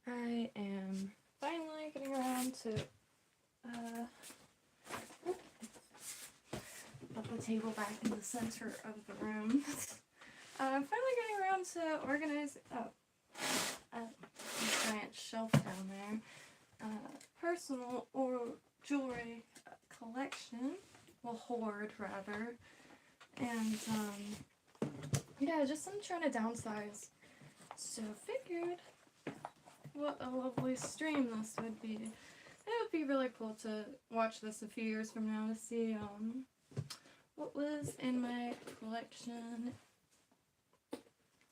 I am finally getting around to put the table back in the center of the room. I'm finally getting around to organize a giant shelf down there. Personal or jewelry collection, well, hoard rather, and yeah, just I'm trying to downsize. So figured, what a lovely stream this would be. It would be really cool to watch this a few years from now to see what was in my collection.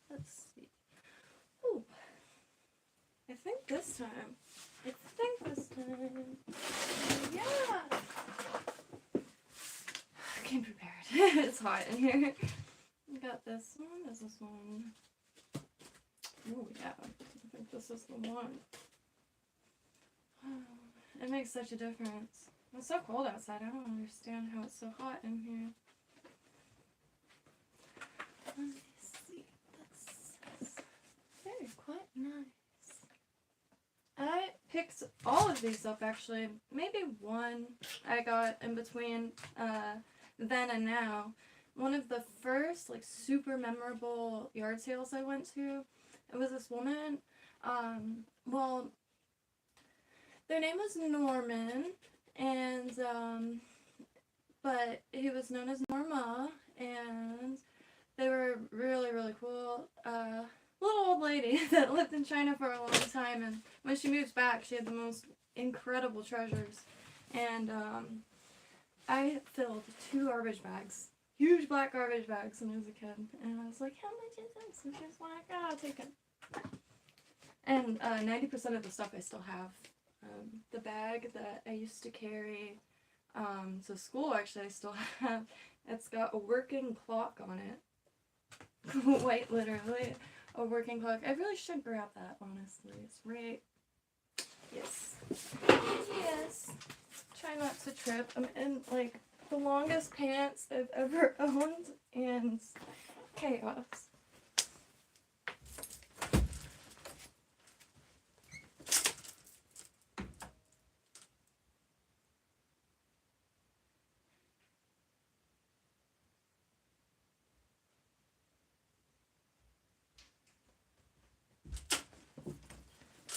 Let's see. Ooh, I think this time. Yeah! I came prepared. It's hot in here. We got this one. There's this one. Oh yeah, I think this is the one. Oh, it makes such a difference. It's so cold outside. I don't understand how it's so hot in here. Let me see. That's very quite nice. I picked all of these up actually. Maybe one I got in between then and now. One of the first like super memorable yard sales I went to, it was this woman, well, their name was Norman, and but he was known as Norma, and they were really, really cool. Little old lady that lived in China for a long time, and when she moves back, she had the most incredible treasures. And I filled 2 garbage bags, huge black garbage bags when I was a kid, and I was like, how much is this? And she was like, oh, I'll take it. And 90% of the stuff I still have. The bag that I used to carry to school, actually, I still have. It's got a working clock on it. Quite literally. A working clock. I really should grab that, honestly. It's right. Yes. Yes. Try not to trip. I'm in, like, the longest pants I've ever owned, and chaos.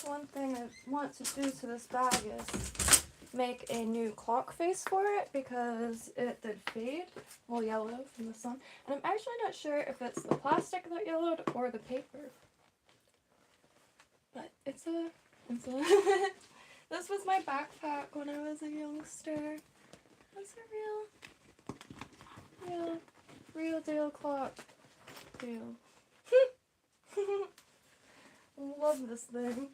One thing I want to do to this bag is make a new clock face for it because it did fade, well, yellow from the sun. And I'm actually not sure if it's the plastic that yellowed or the paper. But it's a this was my backpack when I was a youngster. It's a real deal clock. Deal. Love this thing.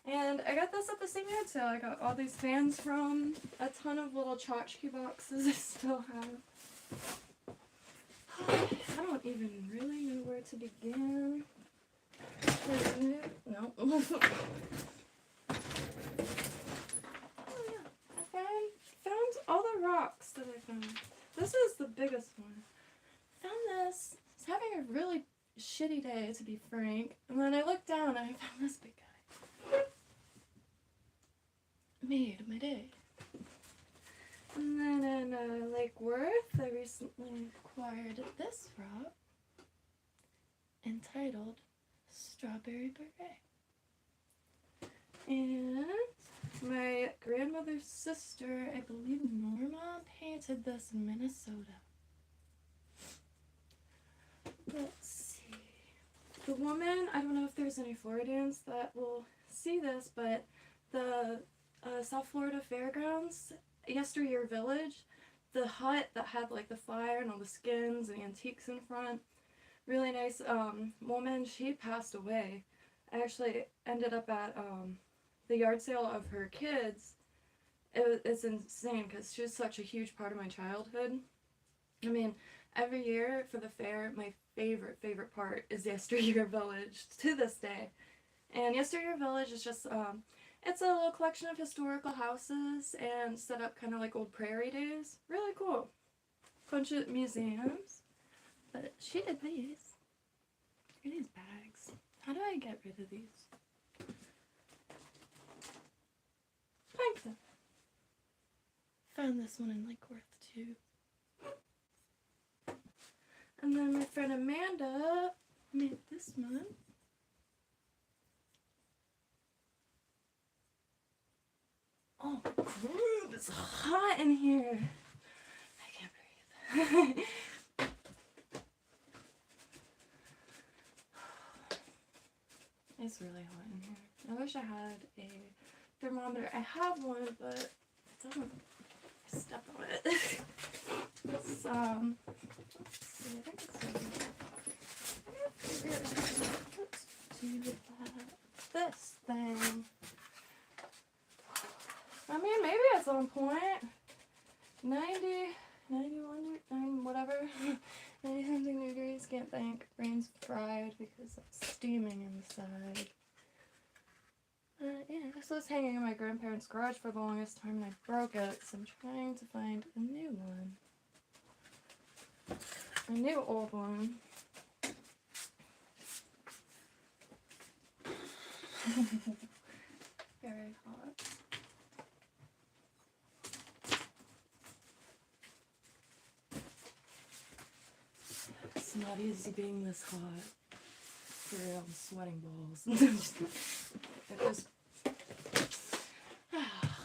And I got this at the same yard sale. I got all these fans from, a ton of little tchotchke boxes I still have. I don't even really know where to begin. No. Oh yeah, I found all the rocks that I found. This is the biggest one. Found this. I was having a really shitty day, to be frank. And then I looked down and I found this big guy. Made my day. And then in Lake Worth, I recently acquired this rock entitled Strawberry Beret. And my grandmother's sister, I believe Norma, painted this in Minnesota. Let's see. The woman, I don't know if there's any Floridians that will see this, but the South Florida Fairgrounds, Yesteryear Village, the hut that had like the fire and all the skins and antiques in front, really nice woman, she passed away. I actually ended up at the yard sale of her kids. It's insane because she was such a huge part of my childhood. I mean, every year for the fair, my favorite part is Yesteryear Village to this day. And Yesteryear Village is just it's a little collection of historical houses and set up kind of like old prairie days. Really cool. Bunch of museums. But she did these. Look at these bags. How do I get rid of these? found this one in Lake Worth too. And then my friend Amanda made this one. Oh, groove, it's hot in here. I can't breathe. It's really hot in here. I wish I had a thermometer. I have one, but it doesn't step on it. It's, let's see, I think it's let's do this thing. I mean, maybe at some point, 90, 91, whatever, 90 something degrees, can't think. Brain's fried because it's steaming inside. Yeah, this was hanging in my grandparents' garage for the longest time and I broke it, so I'm trying to find a new one. A new old one. Very hot. It's not easy being this hot. For real, I'm sweating balls. It just...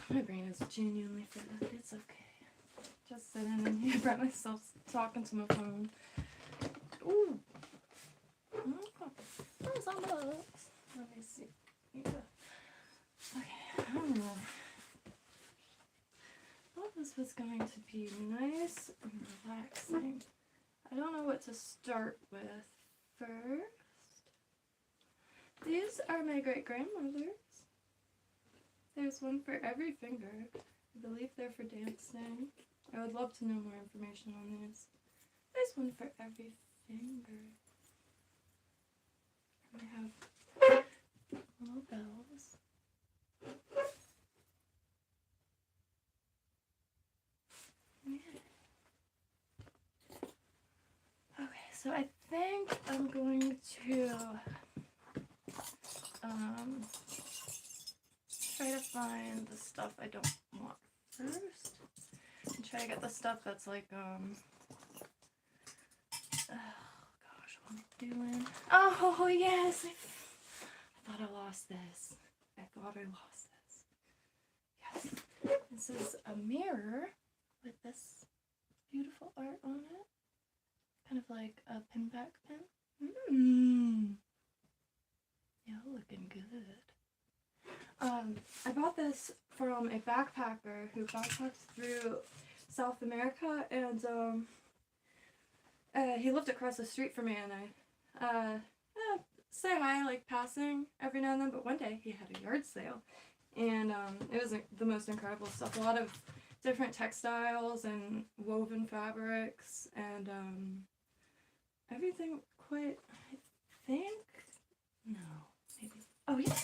my brain is genuinely fed. It's okay. Just sitting in here by myself talking to my phone. Ooh. Where's all those? Let me see. Yeah. Okay, I don't know. I thought this was going to be nice and relaxing. I don't know what to start with first. These are my great-grandmother's. There's one for every finger. I believe they're for dancing. I would love to know more information on these. There's one for every finger. And they have little bells. Yeah. Okay, so I think I'm going to try to find the stuff I don't want first. And try to get the stuff that's like, oh gosh, what am I doing? Oh, yes! I thought I lost this. Yes. This is a mirror with this beautiful art on it. Kind of like a pinback pen. Yeah, looking good. I bought this from a backpacker who backpacks through South America, and he lived across the street from me, and I say hi, like passing every now and then. But one day he had a yard sale, and it was the most incredible stuff. A lot of different textiles and woven fabrics, and everything quite. I think maybe. Oh yeah.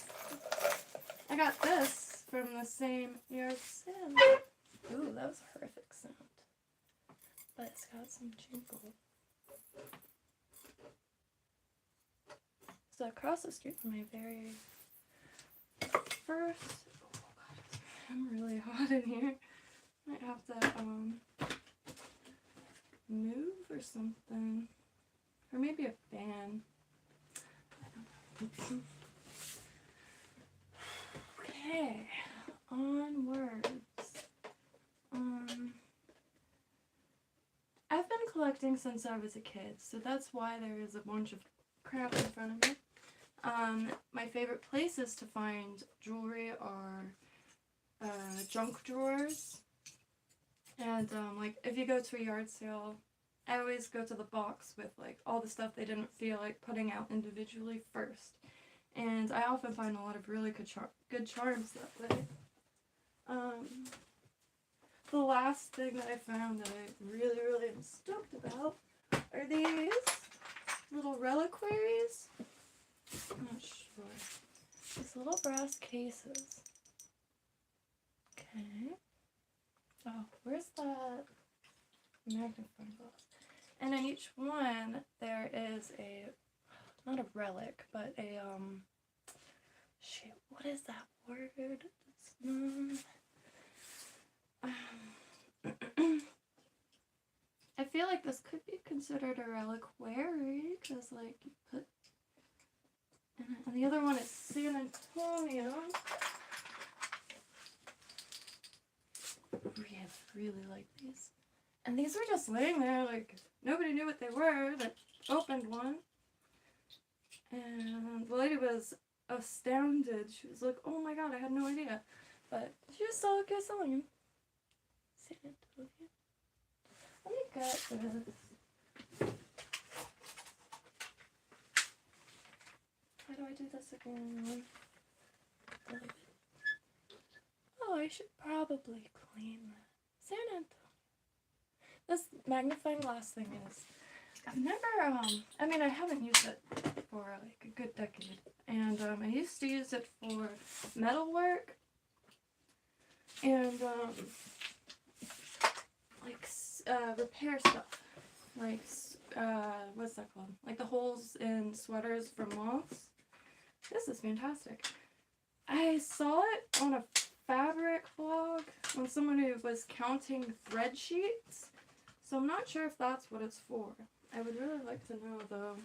I got this from the same yard sale. Ooh, that was a horrific sound. But it's got some jingle. So across the street from my very first... Oh god, I'm really hot in here. Might have to move or something. Or maybe a fan. I don't know. Okay, onwards. I've been collecting since I was a kid, so that's why there is a bunch of crap in front of me. My favorite places to find jewelry are junk drawers. And like if you go to a yard sale, I always go to the box with like all the stuff they didn't feel like putting out individually first. And I often find a lot of really good charms that way. The last thing that I found that I really, really am stoked about are these little reliquaries. I'm not sure. These little brass cases. Okay. Oh, where's that magnifying glass? And in each one, there is not a relic, but a, shoot, what is that word? It's, feel like this could be considered a reliquary, because, like, you put... And the other one is San Antonio. Really like these. And these were just laying there, like, nobody knew what they were, that opened one. And the lady was astounded. She was like, oh my god, I had no idea. But she was still okay selling them. San Antonio. Let me get this. How do I do this again? Oh, I should probably clean that. San Antonio. This magnifying glass thing is... I've never, I mean, I haven't used it for, like, a good decade. And, I used to use it for metalwork. And, like, repair stuff. Like, what's that called? Like the holes in sweaters for moths. This is fantastic. I saw it on a fabric blog when someone who was counting thread sheets. So I'm not sure if that's what it's for. I would really like to know, though.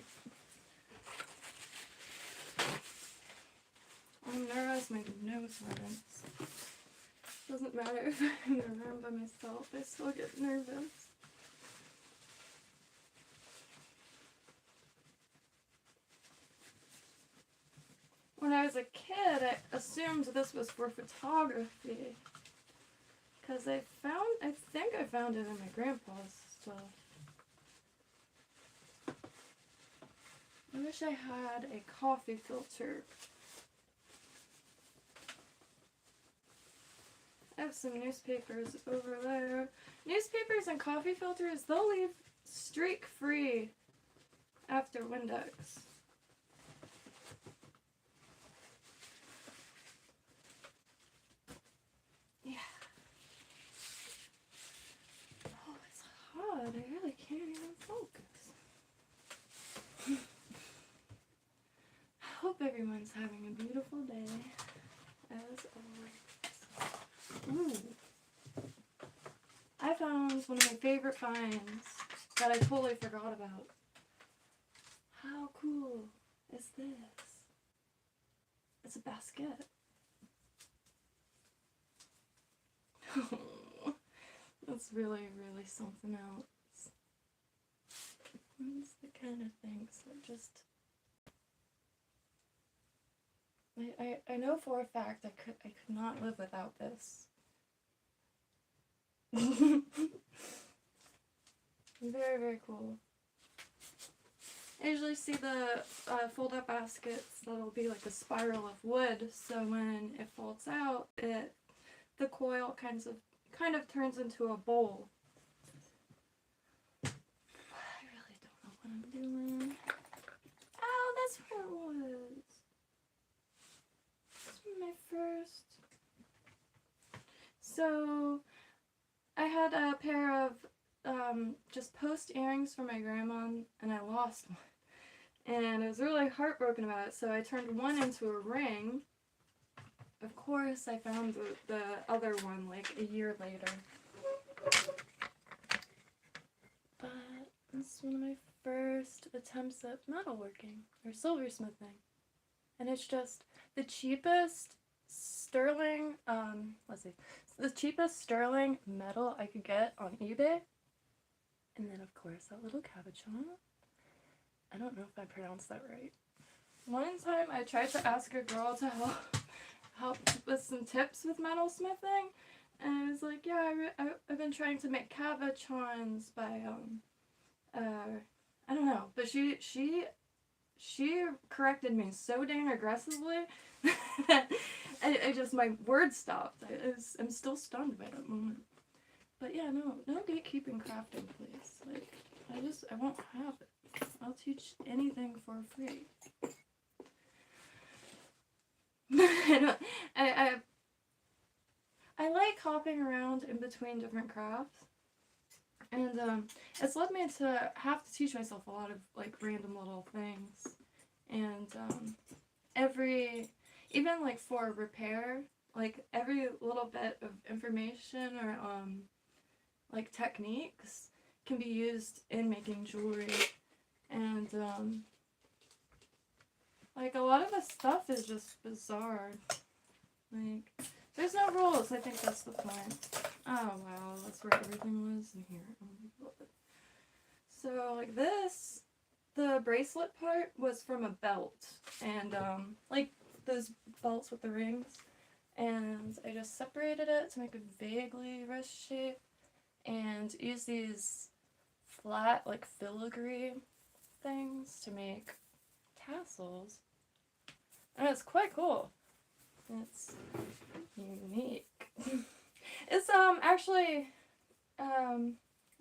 I'm nervous, my nose hurts. Doesn't matter if I'm in a room by myself, I still get nervous. When I was a kid, I assumed this was for photography. Because I think I found it in my grandpa's stuff. I wish I had a coffee filter. I have some newspapers over there. Newspapers and coffee filters, they'll leave streak free after Windex. Yeah. Oh, it's hot. I really can't even focus. I hope everyone's having a beautiful day, as always. Ooh. I found one of my favorite finds that I totally forgot about. How cool is this? It's a basket. That's really, really something else. It's the kind of things that just... I know for a fact I could not live without this. Very, very cool. I usually see the fold-up baskets that'll be like a spiral of wood, so when it folds out, the coil kind of turns into a bowl. I really don't know what I'm doing. Oh, that's where it was. My first. So I had a pair of just post earrings for my grandma, and I lost one, and I was really heartbroken about it. So I turned one into a ring. Of course, I found the other one like a year later. But this is one of my first attempts at metalworking or silversmithing, and it's just the cheapest sterling, the cheapest sterling metal I could get on eBay. And then, of course, that little cabochon. I don't know if I pronounced that right. One time I tried to ask a girl to help with some tips with metalsmithing, and I was like, yeah, I've been trying to make cabochons by, I don't know, but she corrected me so dang aggressively that I just, my words stopped. I'm still stunned by that moment. But yeah, no gatekeeping crafting, please. Like, I won't have it. I'll teach anything for free. I like hopping around in between different crafts. And it's led me to have to teach myself a lot of like random little things. And even like for repair, like every little bit of information or like techniques can be used in making jewelry. And, like, a lot of the stuff is just bizarre. Like, there's no rules. I think that's the point. Oh, wow. That's where everything was in here. Oh, my God. So, like, this, the bracelet part was from a belt. And, like, those belts with the rings. And I just separated it to make a vaguely wrist shape. And use these flat, like, filigree things to make tassels. And it's quite cool. It's unique. It's actually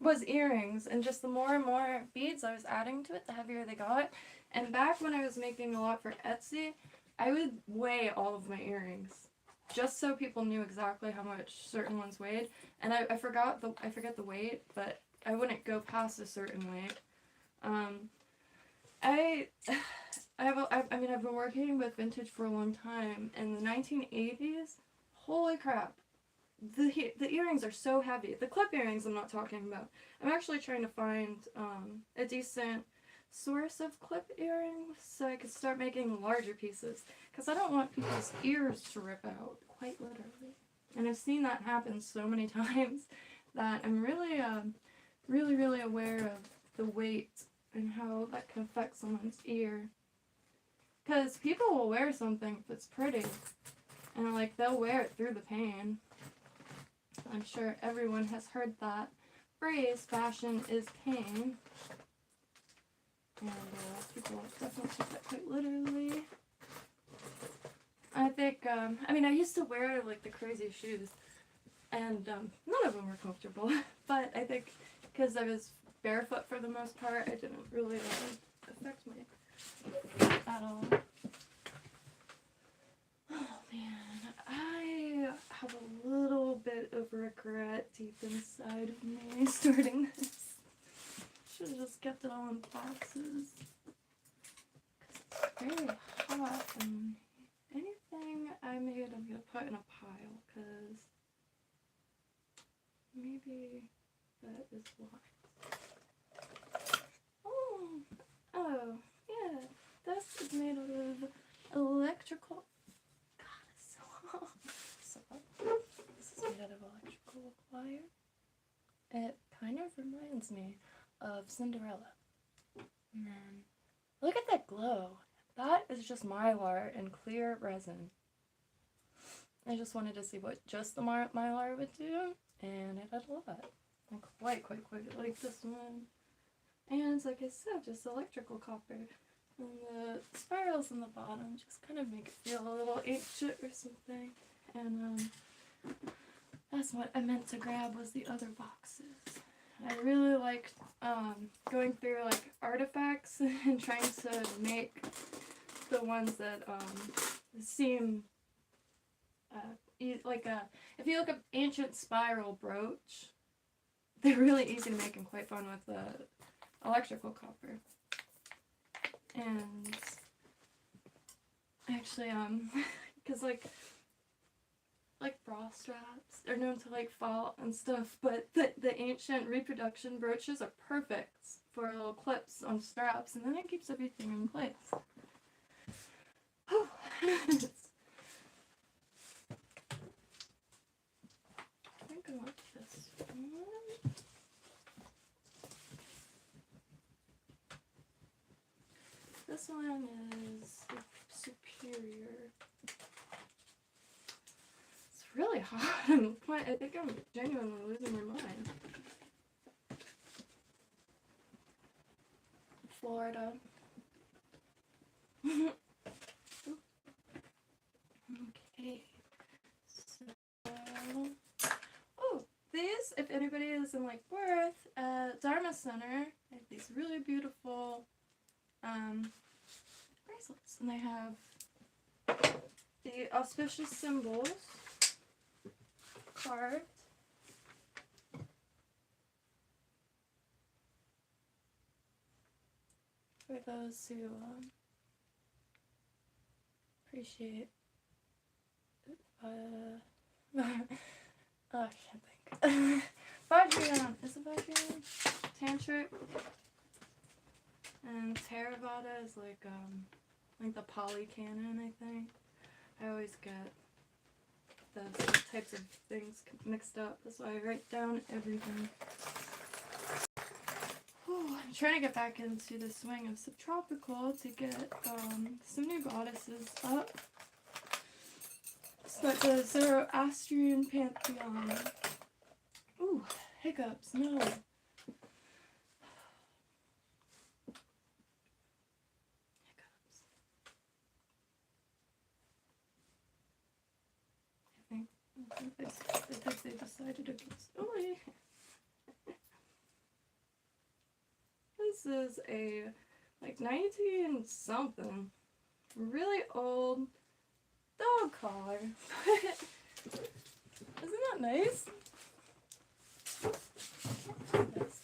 was earrings, and just the more and more beads I was adding to it, the heavier they got. And back when I was making a lot for Etsy, I would weigh all of my earrings just so people knew exactly how much certain ones weighed. And I forget the weight, but I wouldn't go past a certain weight. I've been working with vintage for a long time. In the 1980s, holy crap, the earrings are so heavy. The clip earrings I'm not talking about. I'm actually trying to find a decent source of clip earrings so I could start making larger pieces, because I don't want people's ears to rip out, quite literally. And I've seen that happen so many times that I'm really, really aware of the weight and how that can affect someone's ear. Because people will wear something if it's pretty, and like they'll wear it through the pain. I'm sure everyone has heard that phrase, fashion is pain. And people definitely take that quite literally. I think, I used to wear like the crazy shoes, and none of them were comfortable. But I think because I was barefoot for the most part, it didn't really affect me at all. Oh man, I have a little bit of regret deep inside of me starting this. Should have just kept it all in boxes. Because it's very hot, and anything I made I'm going to put in a pile, because maybe that is why. Oh, yeah, this is made of electrical, God, it's so hot. So hot. This is made out of electrical wire. It kind of reminds me of Cinderella. And then, look at that glow. That is just mylar and clear resin. I just wanted to see what just the mylar would do, and it had a lot. Quite like this one. And like I said, just electrical copper. And the spirals in the bottom just kind of make it feel a little ancient or something. And that's what I meant to grab, was the other boxes. I really liked going through like artifacts and trying to make the ones that seem like if you look up ancient spiral brooch, they're really easy to make and quite fun with electrical copper. And actually because like bra straps are known to like fall and stuff, but the ancient reproduction brooches are perfect for little clips on straps, and then it keeps everything in place. Oh. I think I want this one. This one is superior. It's really hot. I think I'm genuinely losing my mind. Florida. Okay. So, oh, these, if anybody is in like Worth, Dharma Center, I have these really beautiful bracelets, and they have the auspicious symbols carved. For those who appreciate oh, I can't think. Vajrayan. Is it Vajrayan? Tantric. And Theravada is like the Pali Canon, I think. I always get those types of things mixed up. That's why I write down everything. Whew, I'm trying to get back into the swing of subtropical to get some new goddesses up. So that's a Zoroastrian pantheon. Ooh, hiccups, no. I think they decided against. Oh, yeah. This is a like 19 something, really old dog collar. Isn't that nice? Isn't that nice?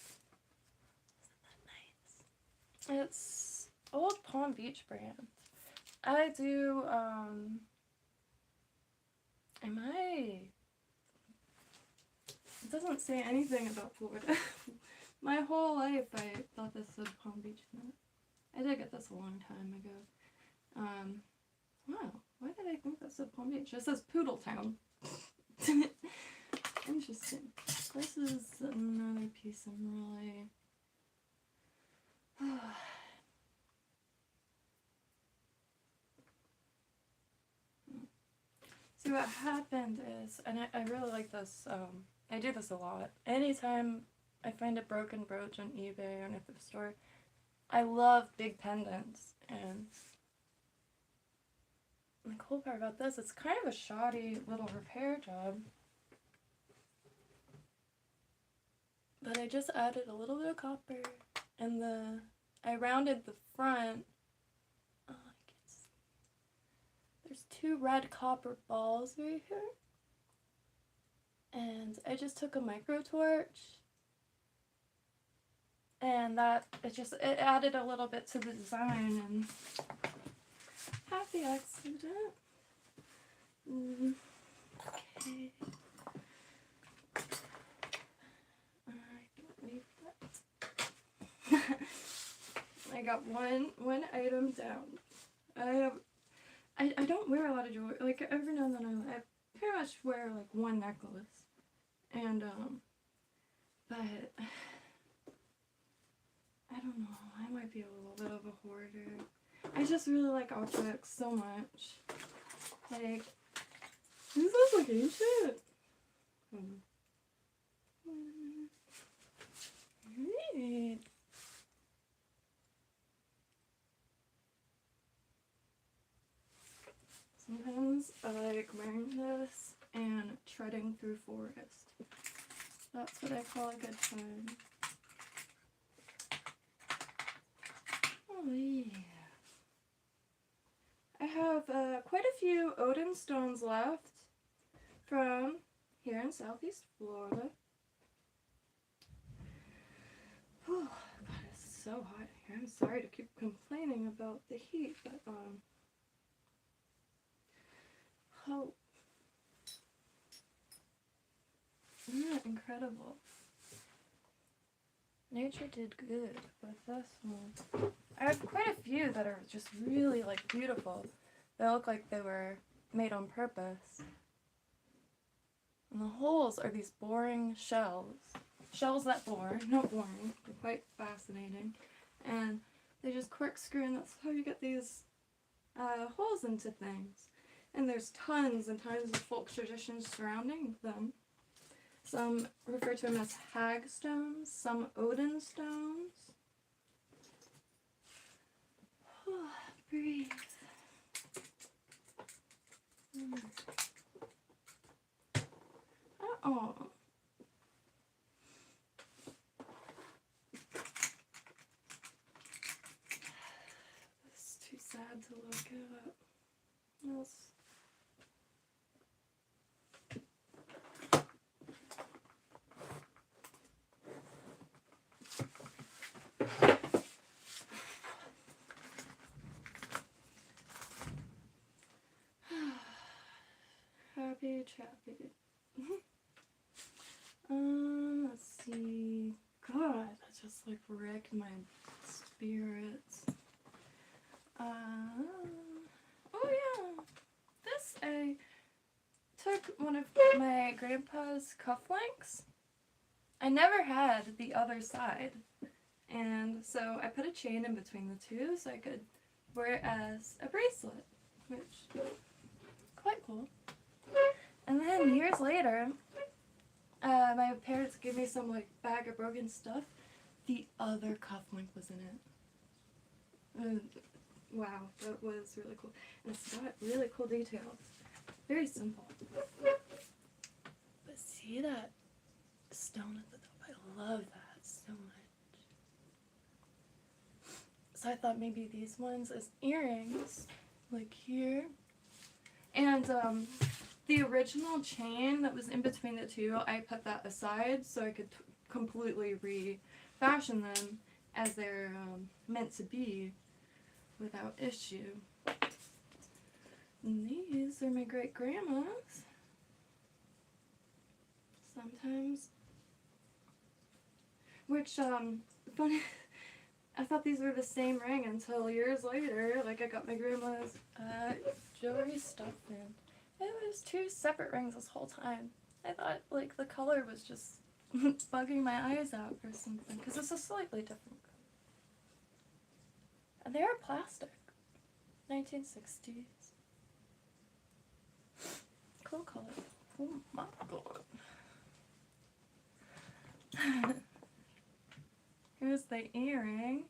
It's old Palm Beach brand. I do it doesn't say anything about Florida. My whole life I thought this said Palm Beach. I did get this a long time ago. Wow, why did I think that said Palm Beach? It says Poodle Town. Interesting. This is another piece I'm really... See, what happened is, and I really like this, I do this a lot. Anytime I find a broken brooch on eBay or in a thrift store, I love big pendants, and the cool part about this, it's kind of a shoddy little repair job, but I just added a little bit of copper, and I rounded the front. There's 2 red copper balls right here, and I just took a micro torch, and it added a little bit to the design, and happy accident. Okay. I don't need that. I got one item down. I don't wear a lot of jewelry. Like, every now and then I pretty much wear like one necklace, and but I don't know, I might be a little bit of a hoarder. I just really like objects so much. Like, this is like ancient. Right. Sometimes I like wearing this and treading through forest. That's what I call a good time. Oh yeah. I have quite a few Odin stones left from here in Southeast Florida. Oh God, it's so hot here. I'm sorry to keep complaining about the heat, but oh, isn't that incredible? Nature did good with this one. I have quite a few that are just really like beautiful. They look like they were made on purpose. And the holes are these boring shells. Shells that bore, not boring. They're quite fascinating. And they just corkscrew, and that's how you get these holes into things. And there's tons and tons of folk traditions surrounding them. Some refer to them as hag stones, some Odin stones. Breathe. Oh. It's too sad to look at. Yes. Happy chappy. Let's see. God, that just like wrecked my spirits. Oh yeah, I took one of my grandpa's cufflinks. I never had the other side, and so I put a chain in between the two so I could wear it as a bracelet, which is quite cool. And then years later, my parents gave me some like bag of broken stuff. The other cufflink was in it. Wow, that was really cool. And it's got really cool details. Very simple. But see that stone at the top? I love that so much. So I thought maybe these ones as earrings, like here. And the original chain that was in between the two, I put that aside so I could completely refashion them as they're meant to be without issue. And these are my great-grandma's. Sometimes. Which, funny, I thought these were the same ring until years later, like I got my grandma's jewelry stuff in. It was two separate rings this whole time. I thought, like, the color was just bugging my eyes out or something, because it's a slightly different color. And they are plastic. 1960s. Cool color. Oh my god. Here's the earring.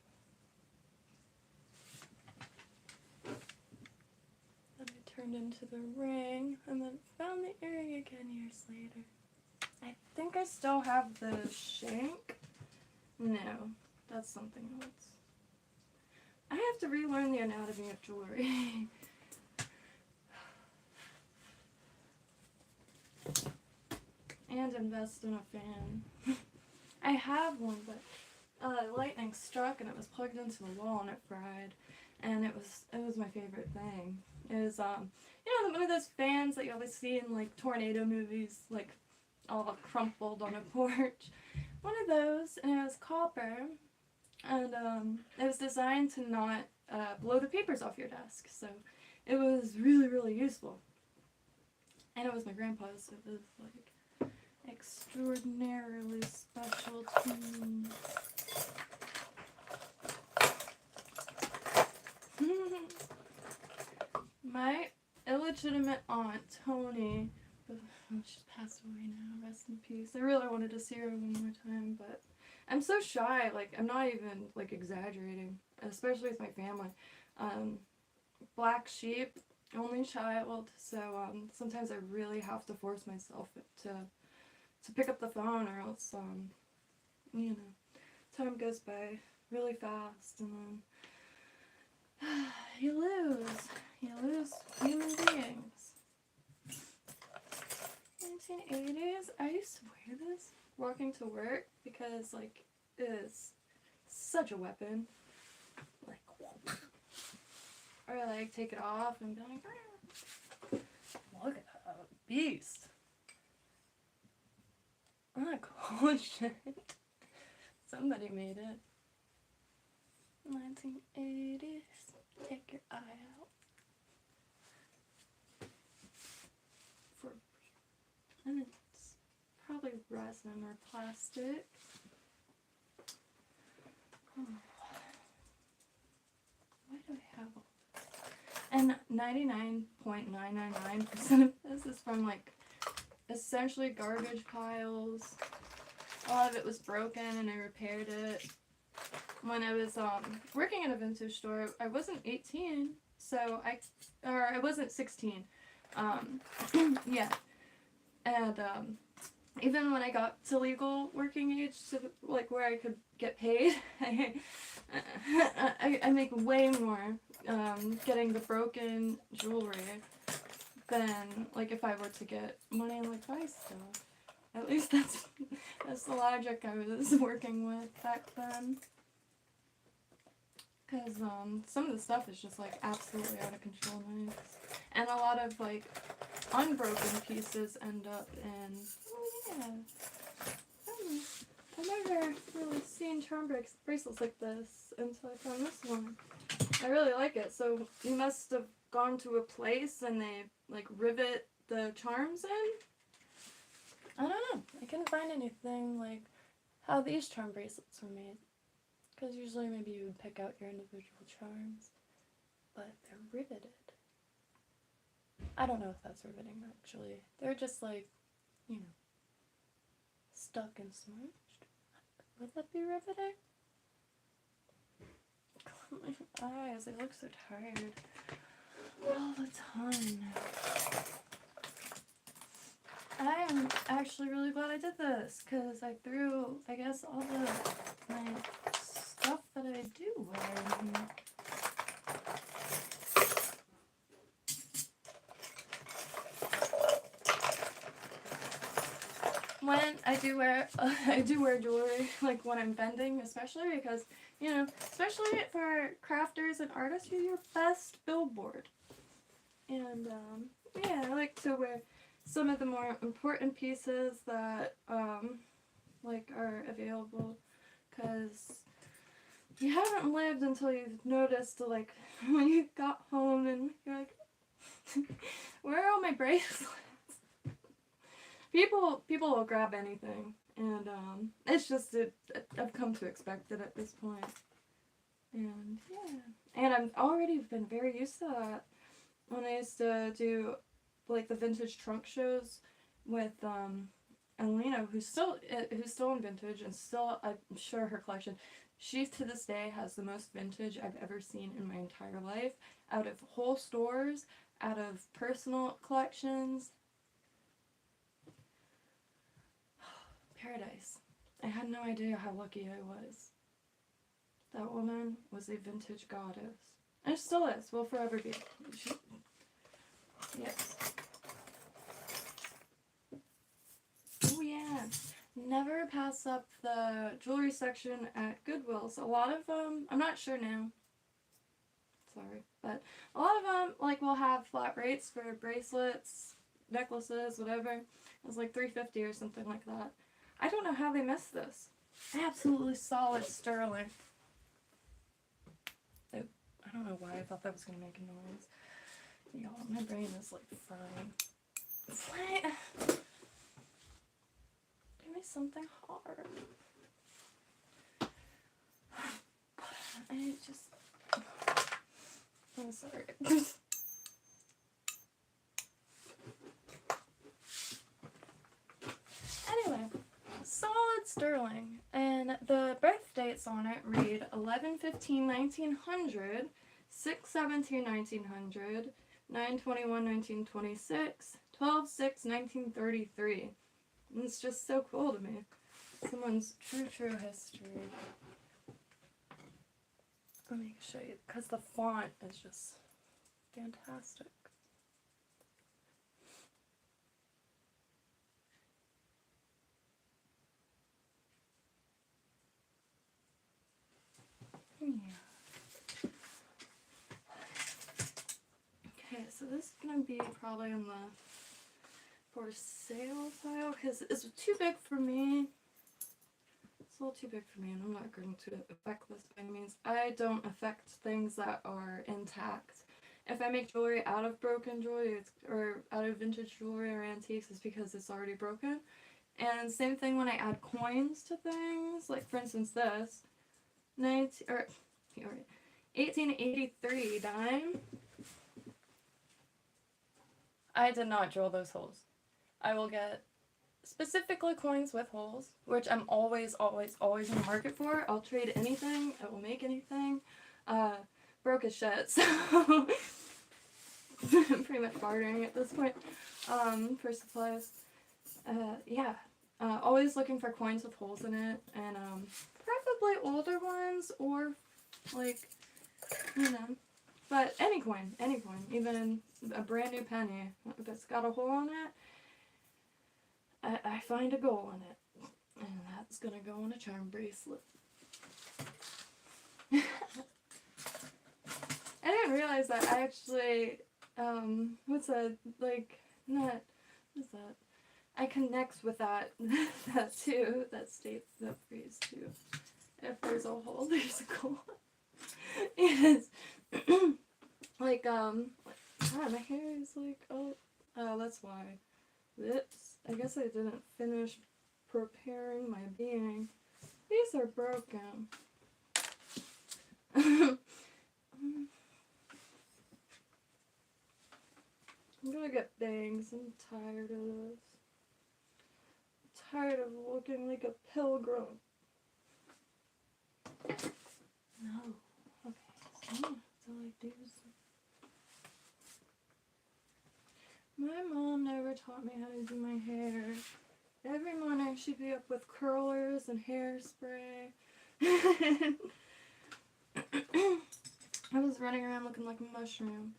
Then I turned into the ring, and then found the earring again years later. I think I still have the shank. No, that's something else. I have to relearn the anatomy of jewelry. And invest in a fan. I have one, but lightning struck and it was plugged into the wall and it fried. And it was my favorite thing. It was, you know, one of those fans that you always see in, like, tornado movies, like, all crumpled on a porch. One of those, and it was copper. And it was designed to not blow the papers off your desk, so it was really, really useful. And it was my grandpa's, so it was like extraordinarily special to me. My illegitimate aunt, Tony, she's passed away now, rest in peace. I really wanted to see her one more time, but I'm so shy, like, I'm not even, like, exaggerating, especially with my family. Black sheep, only child, so, sometimes I really have to force myself to pick up the phone, or else, you know, time goes by really fast, and then you lose human beings. 1980s, I used to wear this walking to work because, like, it is such a weapon. Like, or, like, take it off and be like, look at that beast. I'm like, oh shit. Somebody made it. 1980s. Take your eye out. And it's probably resin or plastic. Oh. Why do I have all this? And 99.999% of this is from, like, essentially garbage piles. A lot of it was broken and I repaired it. When I was working at a vintage store, I wasn't 18, so I wasn't 16. Yeah. And even when I got to legal working age, to, like, where I could get paid, I make way more getting the broken jewelry than, like, if I were to get money and, like, buy stuff. At least that's the logic I was working with back then. Because some of the stuff is just, like, absolutely out of control nice. And a lot of, like, unbroken pieces end up in, oh yeah, I've never really seen charm bracelets like this until I found this one. I really like it. So you must have gone to a place and they like rivet the charms in? I don't know. I couldn't find anything like how these charm bracelets were made. Because usually maybe you would pick out your individual charms. But they're riveted. I don't know if that's riveting actually. They're just like, you know, stuck and smudged. Would that be riveting? My eyes, they look so tired all the time. I am actually really glad I did this because I threw, I guess, all my stuff that I do wear in here. When I do wear jewelry, like when I'm vending, especially because, you know, especially for crafters and artists, you're your best billboard. And, yeah, I like to wear some of the more important pieces that, like, are available, because you haven't lived until you've noticed, like, when you got home and you're like, where are all my bracelets? People will grab anything, and it's just I've come to expect it at this point. And yeah, and I've already been very used to that. When I used to do like the vintage trunk shows with Alina, who's still in vintage and still, I'm sure her collection, she to this day has the most vintage I've ever seen in my entire life, out of whole stores, out of personal collections. Paradise. I had no idea how lucky I was. That woman was a vintage goddess. And still is. Will forever be. Yes. Oh yeah. Never pass up the jewelry section at Goodwill's. A lot of them, I'm not sure now. Sorry. But a lot of them, like, will have flat rates for bracelets, necklaces, whatever. It was like $3.50 or something like that. I don't know how they missed this. Absolutely solid sterling. I don't know why I thought that was going to make a noise. Y'all, my brain is like frying. What? Give me something hard. I just... I'm sorry. Anyway. Solid sterling, and the birth dates on it read 11/15/1900, 6/17/1900, 9/21/1926, 12/6/1933. And it's just so cool to me. Someone's true history. Let me show you, because the font is just fantastic. Yeah. Okay, so this is going to be probably in the for sale pile because it's too big for me. It's a little too big for me, and I'm not going to affect this by any means. I don't affect things that are intact. If I make jewelry out of broken jewelry or out of vintage jewelry or antiques, it's because it's already broken. And same thing when I add coins to things, like for instance this. 1883 dime. I did not drill those holes. I will get specifically coins with holes, which I'm always in the market for. I'll trade anything. I will make anything. Broke as shit, so I'm pretty much bartering at this point for supplies. Yeah. Always looking for coins with holes in it, and preferably older ones, or like, you know, but any coin, even a brand new penny, if it's got a hole in it, I find a goal in it, and that's gonna go in a charm bracelet. I didn't realize that I actually, I connect with that that too. That states that phrase too. If there's a hole, there's a goal. And like God, my hair is like oh that's why. This I guess I didn't finish preparing my beanie. These are broken. I'm gonna get bangs. I'm tired of this. I'm tired of looking like a pilgrim. No. Okay. So I do. My mom never taught me how to do my hair. Every morning she'd be up with curlers and hairspray. I was running around looking like a mushroom.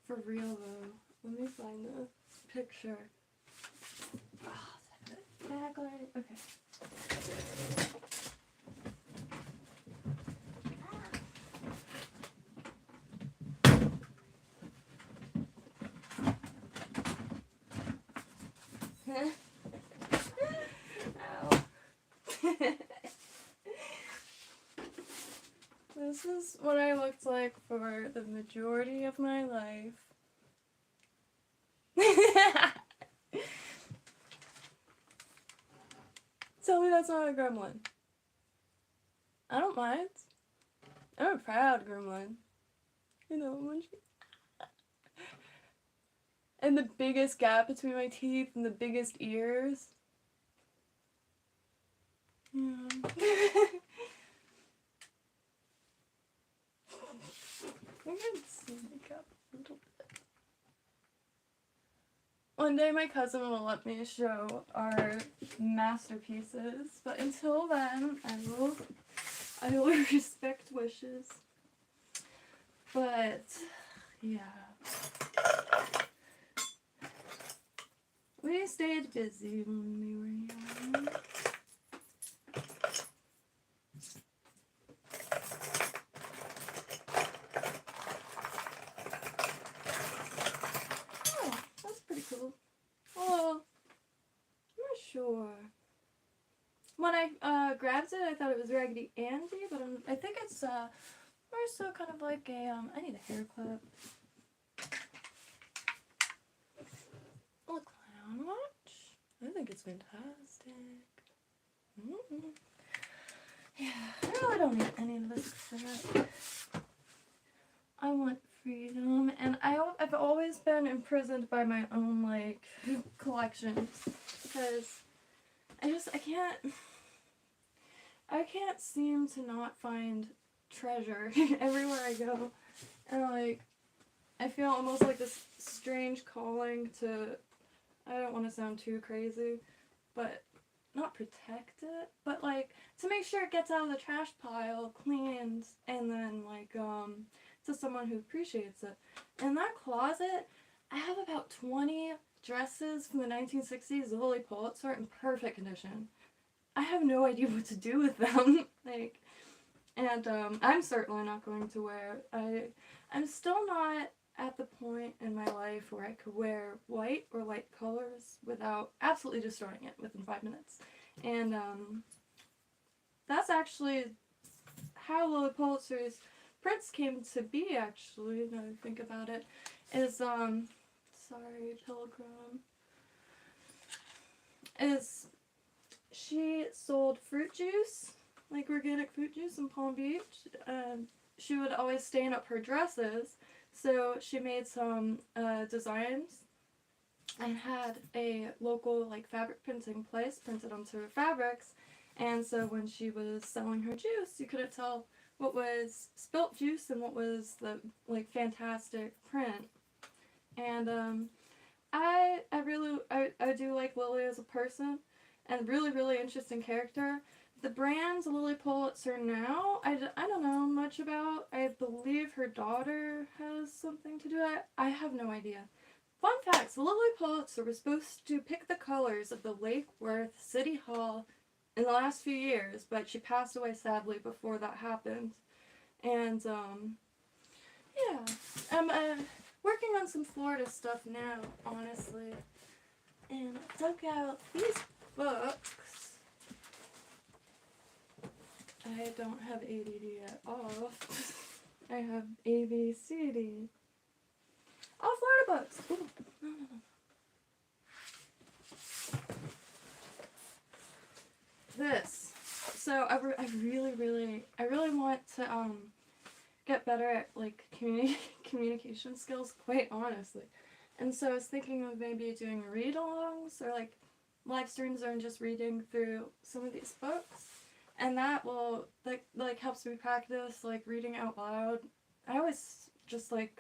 For real though. Let me find the picture. Oh, backlight. Okay. Ow. This is what I looked like for the majority of my life. Tell me that's not a gremlin. I don't mind. I'm a proud gremlin. You know, when she... And the biggest gap between my teeth and the biggest ears. Yeah. I can sneak up a little bit. One day my cousin will let me show our masterpieces, but until then I will respect wishes. But yeah. We stayed busy when we were young. Oh, that's pretty cool. Well, I'm not sure. When I grabbed it, I thought it was Raggedy Andy, but I think it's more so kind of like a I need a hair clip. A clown watch. I think it's fantastic. Mm-hmm. Yeah, I really don't need any of this crap. I want freedom, and I've always been imprisoned by my own like collections because I can't seem to not find treasure everywhere I go, and like I feel almost like this strange calling to, I don't want to sound too crazy, but not protect it, but like to make sure it gets out of the trash pile, cleaned, and then like to someone who appreciates it. In that closet, I have about 20 dresses from the 1960s Lily Pulitzer in perfect condition. I have no idea what to do with them. Like, and I'm certainly not going to wear. I'm still not at the point in my life where I could wear white or light colors without absolutely destroying it within 5 minutes. And that's actually how Lily Pulitzer's prints came to be, actually, now that I think about it, is, sorry, Pilgrim, is she sold fruit juice, like organic fruit juice in Palm Beach. She would always stain up her dresses, so she made some designs and had a local like fabric printing place printed onto her fabrics, and so when she was selling her juice, you couldn't tell what was spilt juice and what was the like fantastic print. And I do like Lily as a person, and really interesting character. The brand Lily Pulitzer now, I don't know much about. I believe her daughter has something to do with it. I have no idea. Fun facts, Lily Pulitzer was supposed to pick the colors of the Lake Worth City Hall in the last few years, but she passed away sadly before that happened. And, yeah, I'm working on some Florida stuff now, honestly. And I took out these books. I don't have ADD at all. I have ABCD. All Florida books. Ooh. No, no, no. This. So I really want to get better at like communication skills, quite honestly. And so I was thinking of maybe doing read-alongs or like live streams or just reading through some of these books, and that will like helps me practice like reading out loud. I always just like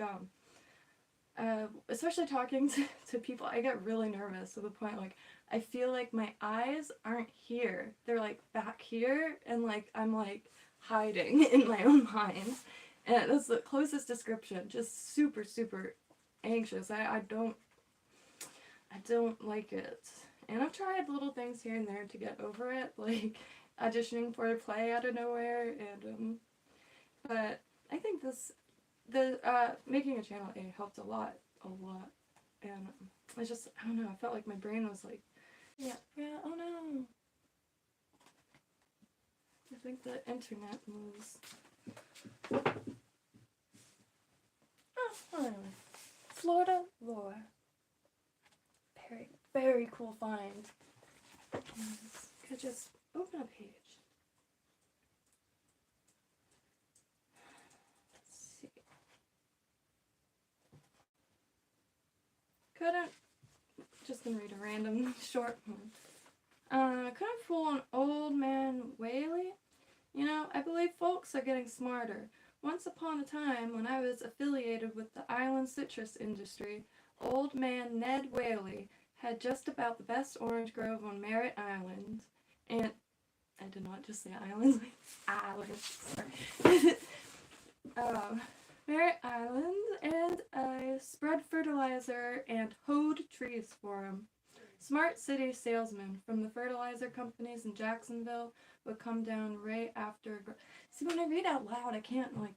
especially talking to people, I get really nervous to the point like I feel like my eyes aren't here. They're like back here, and like I'm like hiding in my own mind. And that's the closest description. Just super, super anxious. I don't like it. And I've tried little things here and there to get over it, like auditioning for a play out of nowhere, and but I think making a channel A helped a lot, and it's just, I don't know, I felt like my brain was like, yeah, oh no. I think the internet was, anyway. Florida lore. Very, very cool find. Could just open a page. Let's see. Just gonna read a random short one. Couldn't fool an old man Whaley? You know, I believe folks are getting smarter. Once upon a time, when I was affiliated with the island citrus industry, old man Ned Whaley had just about the best orange grove on Merritt Island. And I did not just say island, island, sorry. Merritt Island, and I spread fertilizer and hoed trees for him. Smart city salesmen from the fertilizer companies in Jacksonville would come down right after. See, when I read out loud, I can't, like,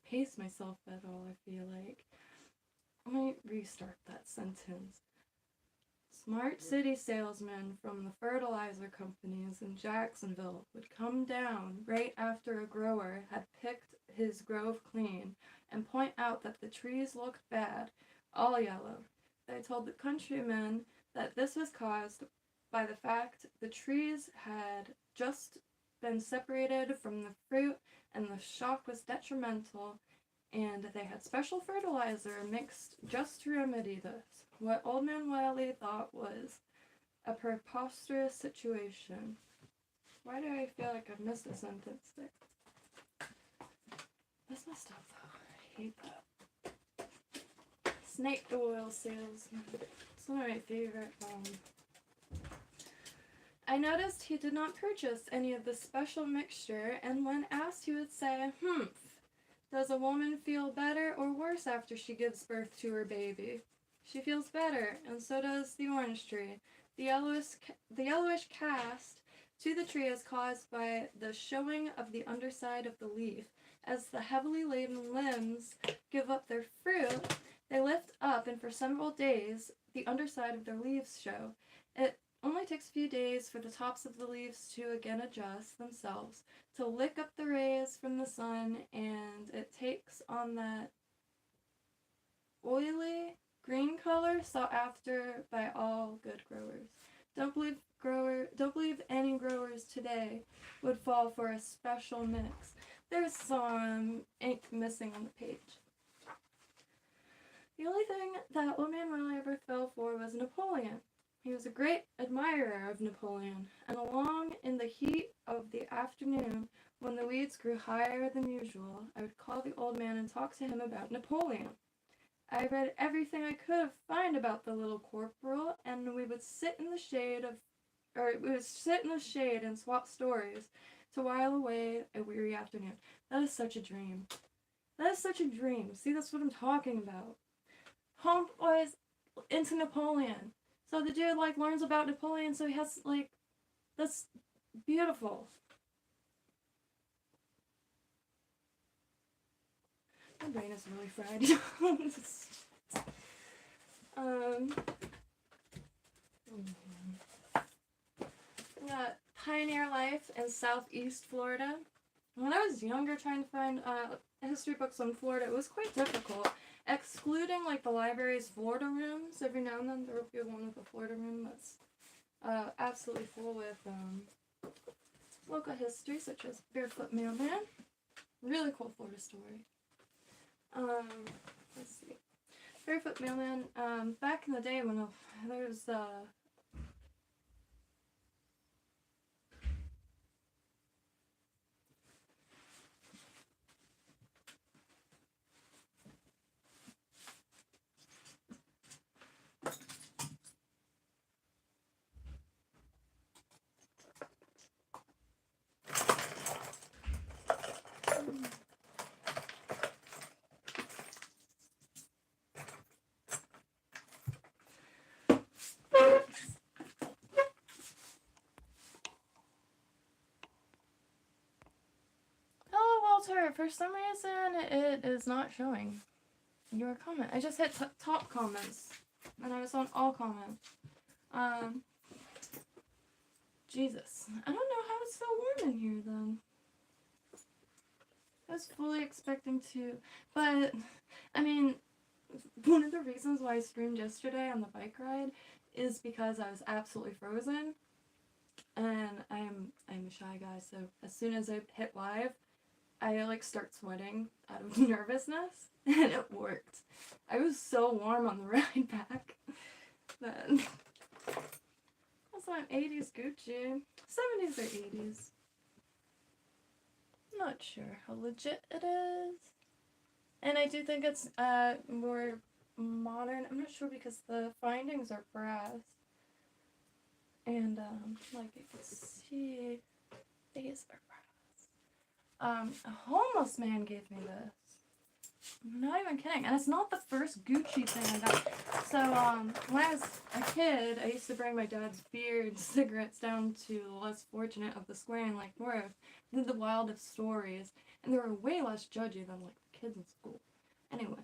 pace myself at all, I feel like. Let me restart that sentence. Smart city salesmen from the fertilizer companies in Jacksonville would come down right after a grower had picked his grove clean and point out that the trees looked bad, all yellow. They told the countrymen that this was caused by the fact the trees had just been separated from the fruit and the shock was detrimental, and they had special fertilizer mixed just to remedy this. What Old Man Wiley thought was a preposterous situation. Why do I feel like I've missed a sentence there? That's messed up though. I hate that. Snake oil salesman. It's one of my favorite. I noticed he did not purchase any of the special mixture, and when asked he would say, does a woman feel better or worse after she gives birth to her baby? She feels better, and so does the orange tree. The yellowish cast to the tree is caused by the showing of the underside of the leaf. As the heavily laden limbs give up their fruit, they lift up, and for several days, the underside of their leaves show. It only takes a few days for the tops of the leaves to again adjust themselves, to lick up the rays from the sun, and it takes on that oily green color sought after by all good growers. Don't believe any growers today would fall for a special mix. There's some ink missing on the page. The only thing that Old Man Wiley ever fell for was Napoleon. He was a great admirer of Napoleon, and along in the heat of the afternoon, when the weeds grew higher than usual, I would call the old man and talk to him about Napoleon. I read everything I could find about the little corporal, and we would sit in the shade and swap stories to while away a weary afternoon. That is such a dream. That is such a dream. See, that's what I'm talking about. Homeboy's into Napoleon. So the dude, like, learns about Napoleon, so he has, like, that's beautiful. My brain is really fried. pioneer life in southeast Florida. When I was younger, trying to find history books on Florida, it was quite difficult. Excluding like the library's Florida rooms, every now and then there will be one with a Florida room that's absolutely full with local history, such as Barefoot Mailman. Really cool Florida story. Let's see. Barefoot Mailman, back in the day when there was Walter, for some reason it is not showing your comment. I just hit top comments and I was on all comments. Jesus. I don't know how it's so warm in here then. I was fully expecting to, but I mean, one of the reasons why I streamed yesterday on the bike ride is because I was absolutely frozen, and I'm a shy guy, so as soon as I hit live, I like start sweating out of nervousness, and it worked. I was so warm on the ride back. But that's not 80s Gucci. 70s or 80s. Not sure how legit it is. And I do think it's more modern. I'm not sure because the findings are brass. And like you can see, these are brass. A homeless man gave me this. I'm not even kidding. And it's not the first Gucci thing I got. So when I was a kid, I used to bring my dad's beer and cigarettes down to the less fortunate of the square in Lake North. Did the wildest stories, and they were way less judgy than like the kids in school. Anyway,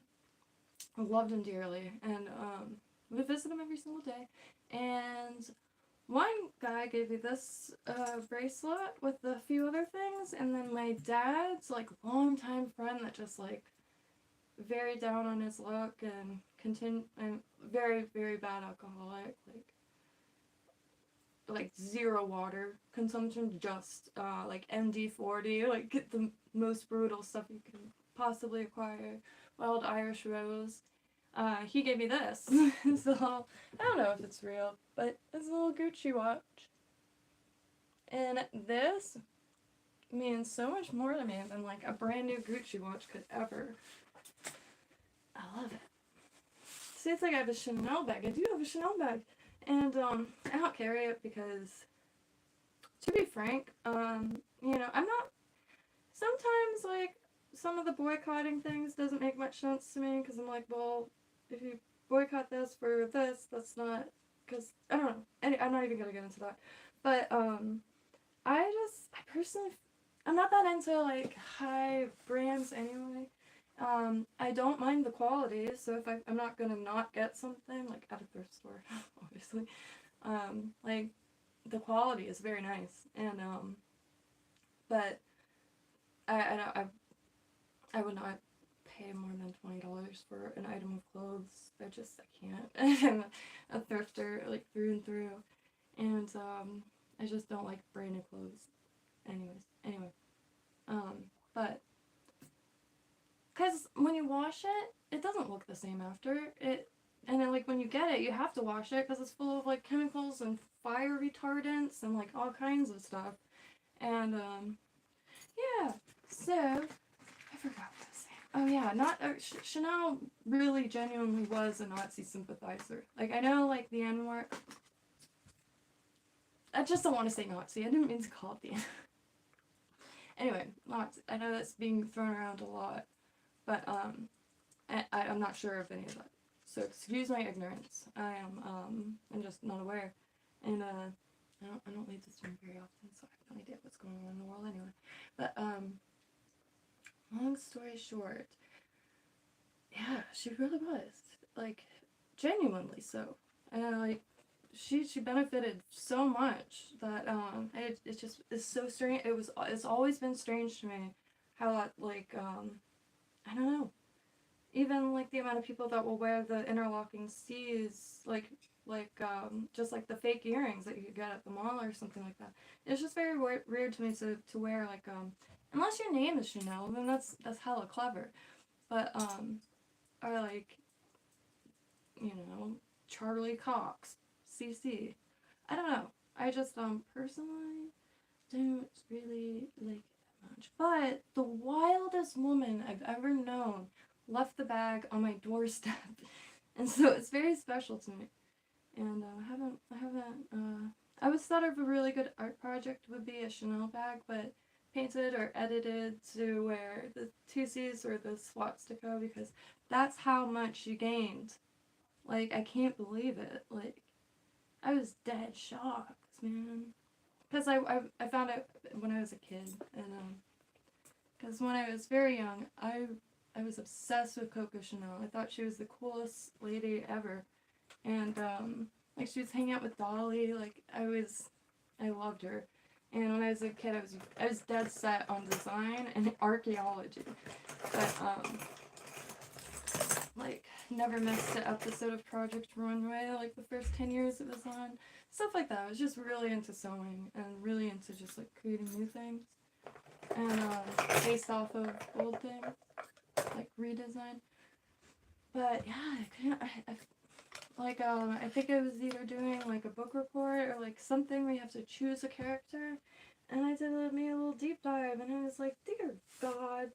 I loved him dearly, and we visit him every single day. And one guy gave me this bracelet with a few other things, and then my dad's like longtime friend that just like very down on his luck and very, very bad alcoholic, like zero water consumption, just like MD40, like get the most brutal stuff you can possibly acquire, wild Irish rose. He gave me this. It's a little, I don't know if it's real, but it's a little Gucci watch. And this means so much more to me than like a brand new Gucci watch could ever. I love it. See, it's like I have a Chanel bag. I do have a Chanel bag. And I don't carry it because, to be frank, you know, I'm not, sometimes like some of the boycotting things doesn't make much sense to me, because I'm like, well, if you boycott this for this, that's not, because, I don't know, I'm not even going to get into that, but, I personally, I'm not that into, like, high brands anyway. I don't mind the quality, so if I'm not gonna not get something, like, at a thrift store, obviously, like, the quality is very nice, and, but, I would not pay more than $20 for an item of clothes. I can't. I'm a thrifter, like, through and through, and, I just don't like brand new clothes. Anyway, but, because when you wash it, it doesn't look the same after it, and then like when you get it, you have to wash it because it's full of like chemicals and fire retardants and like all kinds of stuff, and yeah. So I forgot what I was saying. Oh yeah, not Chanel really genuinely was a Nazi sympathizer. Like I know like the N-word. I just don't want to say Nazi. I didn't mean to call it the. Anyway, Nazi. I know that's being thrown around a lot. But, I'm not sure of any of that. So, excuse my ignorance. I'm just not aware. And, I don't leave this room very often, so I have no idea what's going on in the world anyway. But, long story short, yeah, she really was. Like, genuinely so. And, like, she benefited so much that it just is so strange. It's always been strange to me how that, like, I don't know, even like the amount of people that will wear the interlocking C's, like just like the fake earrings that you could get at the mall or something like that. It's just very weird to me to wear, like, unless your name is Chanel, then that's hella clever. But or like, you know, Charlie Cox, CC. I don't know. I just personally don't really like it much. But the wildest woman I've ever known left the bag on my doorstep, and so it's very special to me. And I always thought of a really good art project would be a Chanel bag, but painted or edited to where the two C's or the swastika, because that's how much she gained. Like, I can't believe it. Like, I was dead shocked, man. Because I found out when I was a kid, and because when I was very young, I was obsessed with Coco Chanel. I thought she was the coolest lady ever, and like, she was hanging out with Dolly. Like, I loved her. And when I was a kid, I was dead set on design and archaeology. But like, never missed an episode of Project Runway, like the first 10 years it was on. Stuff like that. I was just really into sewing and really into just, like, creating new things. And based off of old things, like redesign. But yeah, I think I was either doing like a book report or like something where you have to choose a character, and I did me a little deep dive, and I was like, dear God.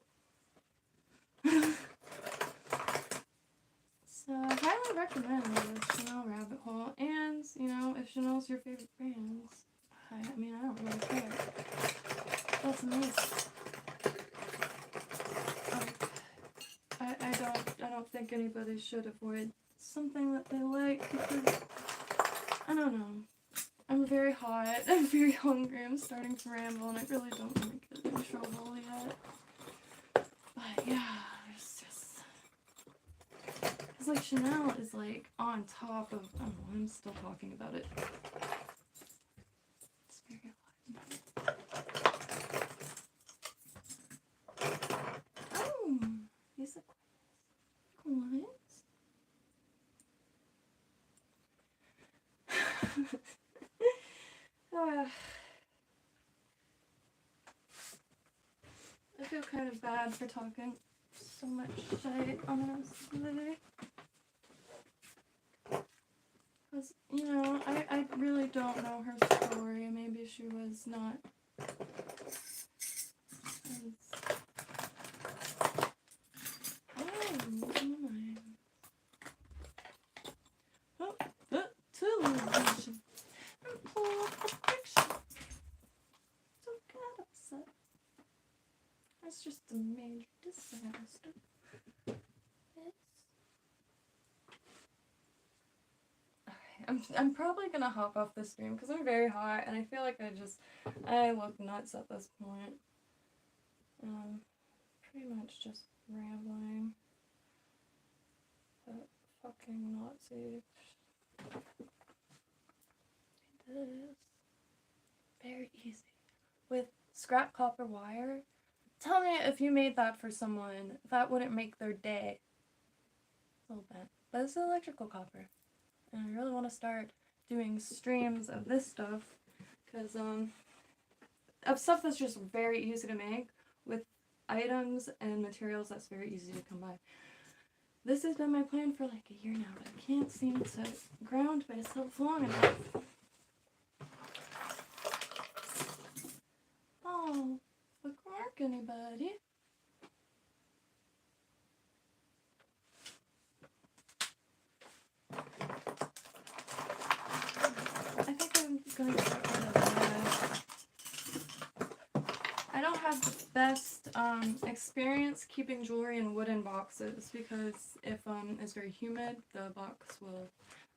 So I highly recommend the Chanel rabbit hole, and, you know, if Chanel's your favorite brand, I mean, I don't really care. That's amazing. I don't think anybody should avoid something that they like, because, I don't know, I'm very hot, I'm very hungry, I'm starting to ramble, and I really don't want to get in trouble yet. But yeah, it's just, because, like, Chanel is, like, on top of, I don't know, I'm still talking about it. It's very hot. Oh, these are what? I feel kind of bad for talking so much shit on us today. Because, you know, I really don't know her story. Maybe she was not television. And pull up the picture. Don't get upset. That's just a major disaster. I'm probably gonna hop off the stream because I'm very hot and I feel like I look nuts at this point. Pretty much just rambling. That fucking Nazi. This very easy with scrap copper wire. Tell me if you made that for someone, that wouldn't make their day. A little bit, but it's electrical copper. And I really want to start doing streams of this stuff, because of stuff that's just very easy to make with items and materials that's very easy to come by. This has been my plan for like a year now, but I can't seem to ground myself long enough. Oh, bookmark anybody? I think I'm going to get rid of that. I don't have the best experience keeping jewelry in wooden boxes, because if it's very humid, the box will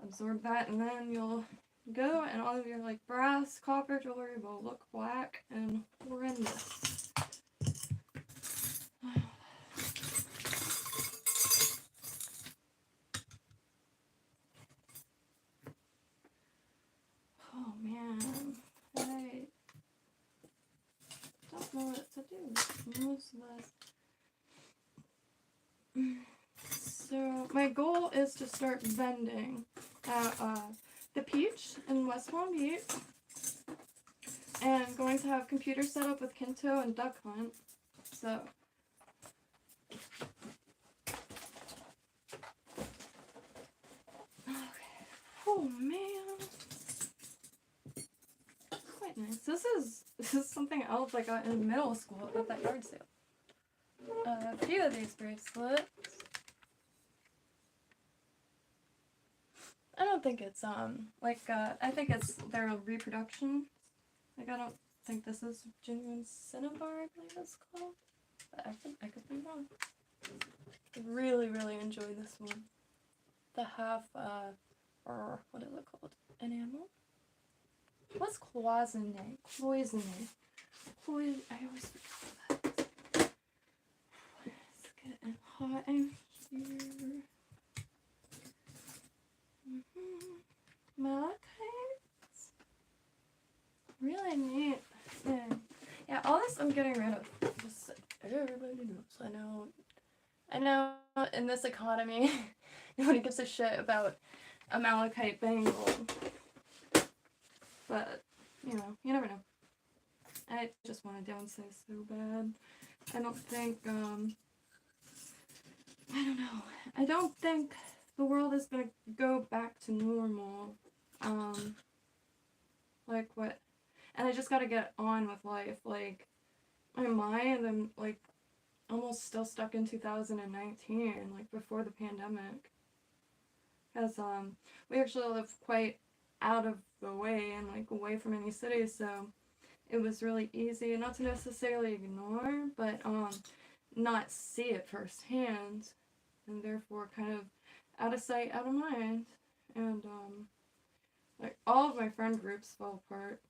absorb that, and then you'll go and all of your like brass, copper jewelry will look black and horrendous. most of this. So my goal is to start vending at the Peach in West Palm Beach, and I'm going to have computers set up with Kynto and Duck Hunt. So okay. Oh man, quite nice. This is something else I got in middle school at that yard sale. A few of these bracelets. I don't think it's I think it's their reproduction. Like, I don't think this is genuine cinnabar, I believe it's called. But I could be wrong. Really, really enjoy this one. The half or what is it called? Enamel? What's cloisonne? Cloisonne. I always forget that. It's getting hot in here. Malachite. Really neat thing. Yeah, all this I'm getting rid of. Just so everybody knows. I know in this economy, nobody gives a shit about a malachite bangle. But, you know, you never know. I just want to downsize so bad. I don't think, I don't know. I don't think the world is gonna go back to normal. Like what? And I just gotta get on with life. Like, my mind, I'm like almost still stuck in 2019, like before the pandemic. Because we actually live quite out of the way and like away from any city, so it was really easy not to necessarily ignore, but not see it firsthand, and therefore kind of out of sight, out of mind. And like all of my friend groups fell apart.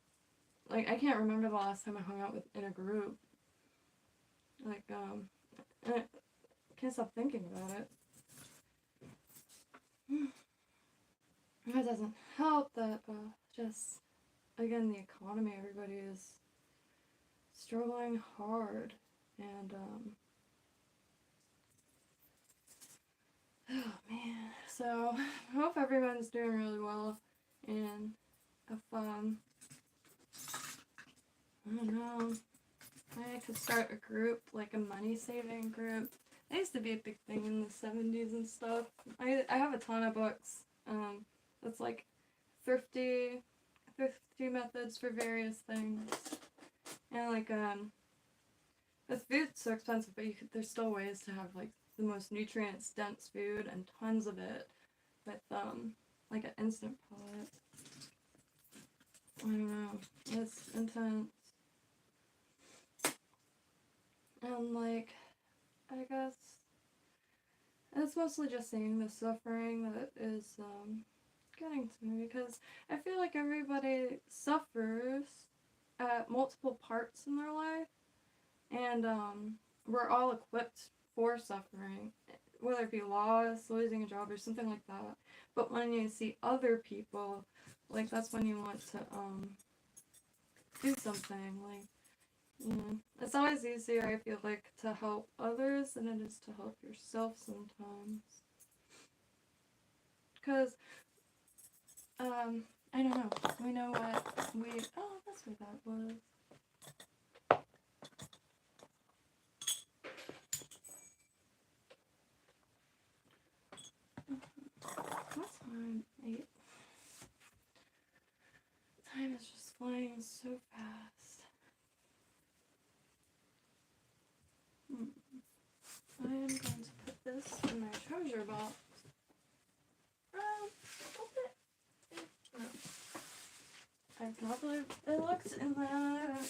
Like, I can't remember the last time I hung out in a group. Like, I can't stop thinking about it. It doesn't help that, just, again, the economy, everybody is struggling hard, and, oh man, so, I hope everyone's doing really well, and if, I don't know, I could start a group, like a money-saving group. That used to be a big thing in the 70s and stuff. I have a ton of books, that's like thrifty methods for various things. And like, the food's so expensive, but there's still ways to have like the most nutrients-dense food and tons of it with, like an Instant Pot. I don't know, it's intense. And like, I guess it's mostly just seeing the suffering that is, getting to me, because I feel like everybody suffers at multiple parts in their life, and we're all equipped for suffering, whether it be loss, losing a job, or something like that. But when you see other people, like, that's when you want to do something. Like, you know, it's always easier, I feel like, to help others than it is to help yourself sometimes. Because I don't know. We know what oh, that's what that was. What time? 8. Time is just flying so fast. I am going to put this in my treasure box. No. I cannot believe it looks in that.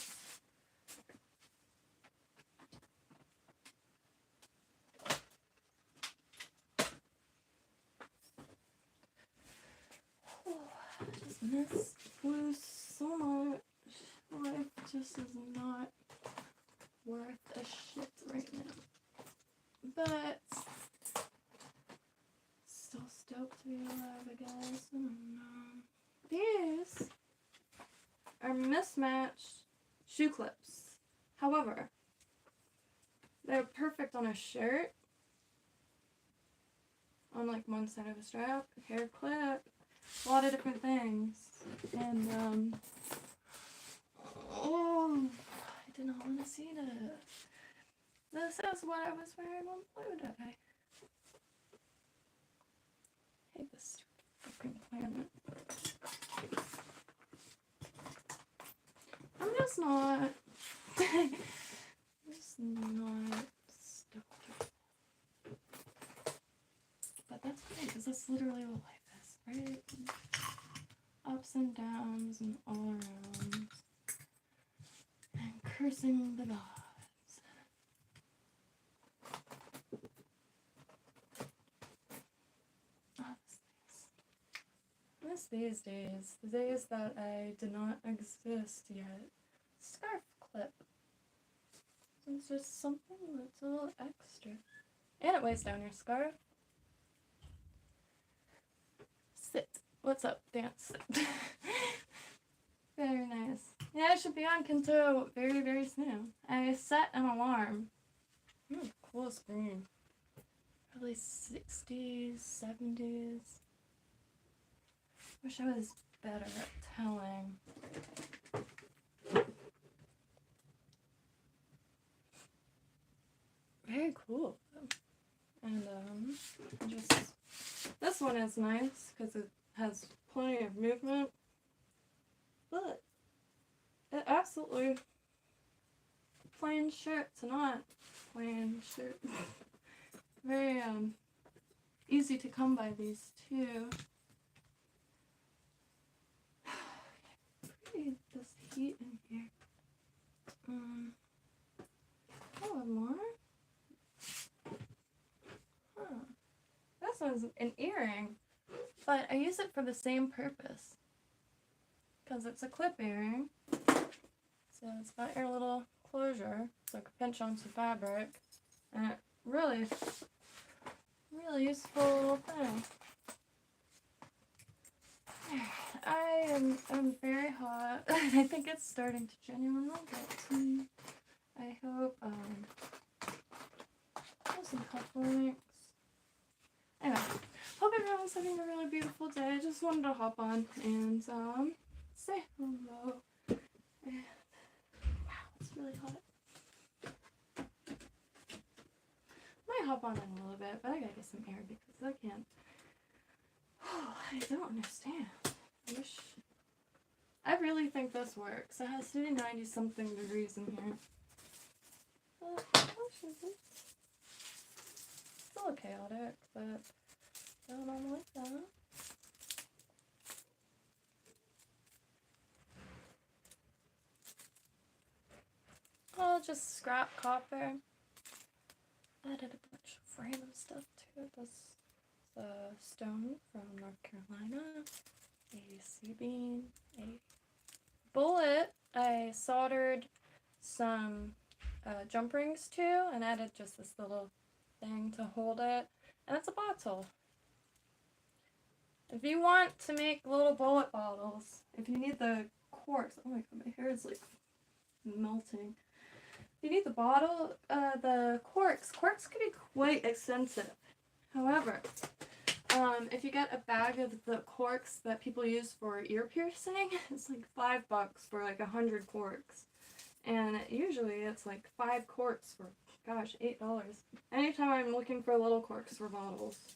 Oh, I just miss blue so much. Life just is not worth a shit right now. But still stoked to be alive, I guess. I don't know. These are mismatched shoe clips. However, They're perfect on a shirt, on like one side of a strap, hair clip, a lot of different things. And oh, I did not want to see this. This is what I was wearing on Blue Day. I hate this stupid fucking planet. I'm just not stoked. But that's okay, because that's literally what life is, right? Ups and downs and all around. And cursing the gods. Miss these days, the days that I did not exist yet. Scarf clip. It's just something that's a little extra. And it weighs down your scarf. Sit. What's up? Dance. Very nice. Yeah, I should be on Kynto very, very soon. I set an alarm. Cool screen. Probably 60s, 70s. Wish I was better at telling. Very cool. And just this one is nice because it has plenty of movement. But it absolutely plain shirt to not plain shirt. Very easy to come by these too. This heat in here. Oh, more? Huh. This one's an earring, but I use it for the same purpose. Because it's a clip earring. So it's got your little closure. It's like a pinch on some fabric. And it really useful little thing. I'm very hot. I think it's starting to genuinely get to me. I hope, some cufflinks. Anyway, hope everyone's having a really beautiful day. I just wanted to hop on and, say hello. And, wow, it's really hot. Might hop on in a little bit, but I gotta get some air because I can't. Oh, I don't understand. I really think this works. It has to be 90-something degrees in here. Still chaotic, but I don't like that. Oh, just scrap copper. Added a bunch of random stuff to it. This is a stone from North Carolina. A sea bean, a bullet. I soldered some jump rings to and added just this little thing to hold it. And it's a bottle. If you want to make little bullet bottles, if you need the corks, oh my god, my hair is like melting. If you need the bottle, the corks can be quite expensive. However, if you get a bag of the corks that people use for ear piercing, it's like $5 for like 100 corks. And usually it's like 5 corks for, gosh, $8. Anytime I'm looking for little corks for bottles.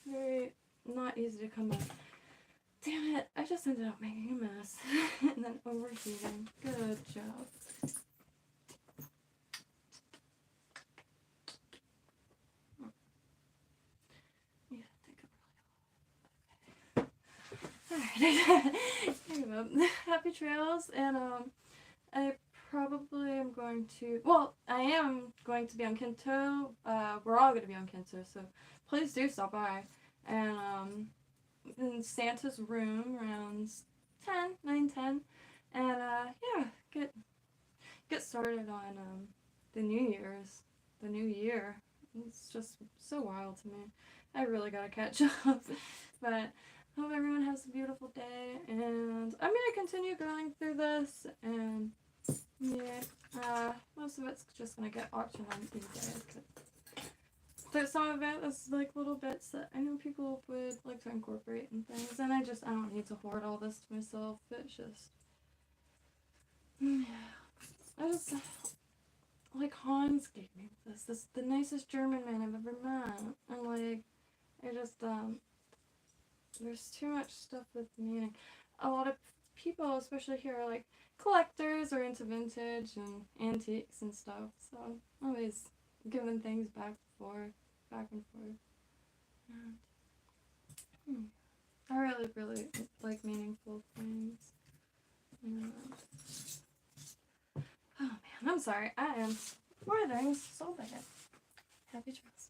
Very not easy to come by. Damn it, I just ended up making a mess. And then overheating. Good job. Alright, happy trails, and I probably am going to, well, I am going to be on Kynto, we're all going to be on Kynto, so please do stop by, and in Santa's room around 9-10, and yeah, get started on the new year. It's just so wild to me. I really gotta catch up, but hope everyone has a beautiful day, and I'm going to continue going through this, and Yeah, most of it's just gonna get auctioned on eBay. But some of it is like little bits that I know people would like to incorporate and things, and I don't need to hoard all this to myself. It's just, yeah, I just like Hans gave me this. This the nicest German man I've ever met, and like I just there's too much stuff with meaning. A lot of people, especially here, are like collectors or into vintage and antiques and stuff. So I'm always giving things back and forth. And, I really, really like meaningful things. And, oh man, I'm sorry. I am breathing so bad. Happy trails.